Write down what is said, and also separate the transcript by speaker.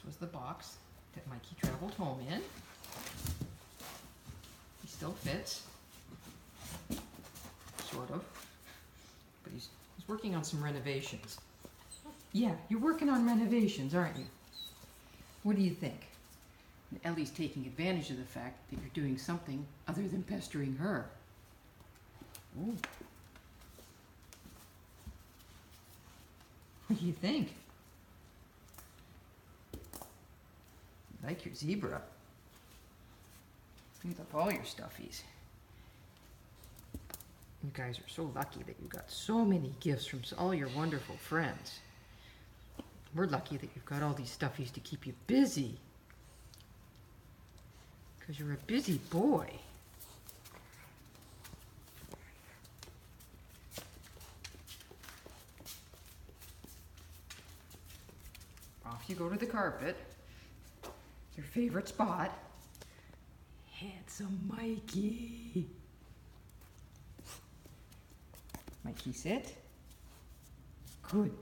Speaker 1: This was the box that Mikey traveled home in. He still fits, sort of, but he's working on some renovations. Yeah, you're working on renovations, aren't you? What do you think? And Ellie's taking advantage of the fact that you're doing something other than pestering her. Ooh. What do you think? You like your zebra. You love all your stuffies. You guys are so lucky that you got so many gifts from all your wonderful friends. We're lucky that you've got all these stuffies to keep you busy. Because you're a busy boy. Off you go to the carpet. Your favorite spot. Handsome Mikey. Mikey, sit. Good